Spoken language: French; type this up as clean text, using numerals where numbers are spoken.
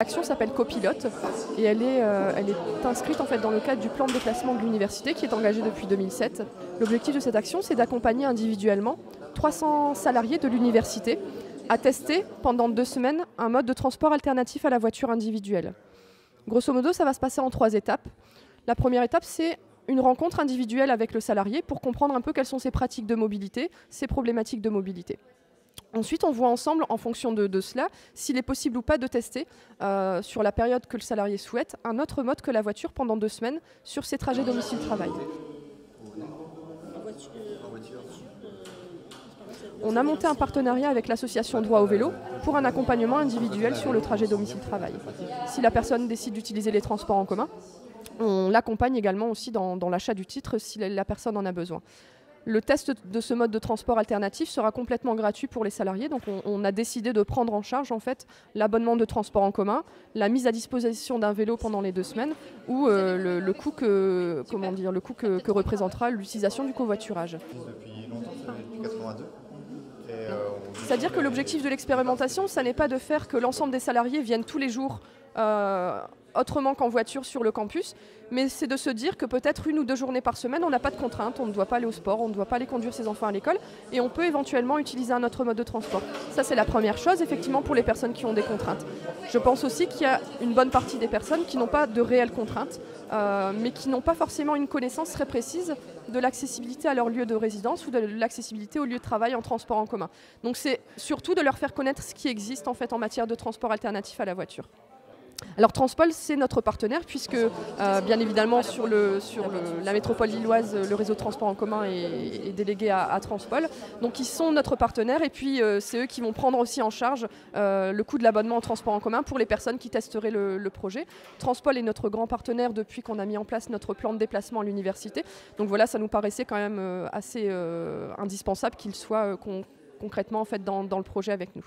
L'action s'appelle Copilote et elle est inscrite en fait dans le cadre du plan de déplacement de l'université qui est engagé depuis 2007. L'objectif de cette action, c'est d'accompagner individuellement 300 salariés de l'université à tester pendant 2 semaines un mode de transport alternatif à la voiture individuelle. Grosso modo, ça va se passer en 3 étapes. La première étape, c'est une rencontre individuelle avec le salarié pour comprendre un peu quelles sont ses pratiques de mobilité, ses problématiques de mobilité. Ensuite, on voit ensemble, en fonction de cela, s'il est possible ou pas de tester, sur la période que le salarié souhaite, un autre mode que la voiture pendant 2 semaines sur ses trajets domicile-travail. On a monté un partenariat avec l'association Droit au vélo pour un accompagnement individuel sur le trajet domicile-travail. Si la personne décide d'utiliser les transports en commun, on l'accompagne également aussi dans l'achat du titre si la personne en a besoin. Le test de ce mode de transport alternatif sera complètement gratuit pour les salariés. Donc on a décidé de prendre en charge en fait, l'abonnement de transport en commun, la mise à disposition d'un vélo pendant les 2 semaines ou le coût que représentera l'utilisation du covoiturage. Depuis longtemps, ça fait depuis 82. C'est-à-dire que l'objectif de l'expérimentation, ça n'est pas de faire que l'ensemble des salariés viennent tous les jours autrement qu'en voiture sur le campus, mais c'est de se dire que peut-être 1 ou 2 journées par semaine, on n'a pas de contraintes, on ne doit pas aller au sport, on ne doit pas aller conduire ses enfants à l'école, et on peut éventuellement utiliser un autre mode de transport. Ça, c'est la première chose, effectivement, pour les personnes qui ont des contraintes. Je pense aussi qu'il y a une bonne partie des personnes qui n'ont pas de réelles contraintes, mais qui n'ont pas forcément une connaissance très précise de l'accessibilité à leur lieu de résidence ou de l'accessibilité au lieu de travail en transport en commun. Donc c'est surtout de leur faire connaître ce qui existe en fait en matière de transport alternatif à la voiture. Alors Transpol, c'est notre partenaire puisque bien évidemment sur la métropole lilloise, le réseau de transport en commun est délégué à Transpol. Donc ils sont notre partenaire et puis c'est eux qui vont prendre aussi en charge le coût de l'abonnement en transport en commun pour les personnes qui testeraient le projet. Transpol est notre grand partenaire depuis qu'on a mis en place notre plan de déplacement à l'université. Donc voilà, ça nous paraissait quand même assez indispensable qu'il soit concrètement en fait, dans le projet avec nous.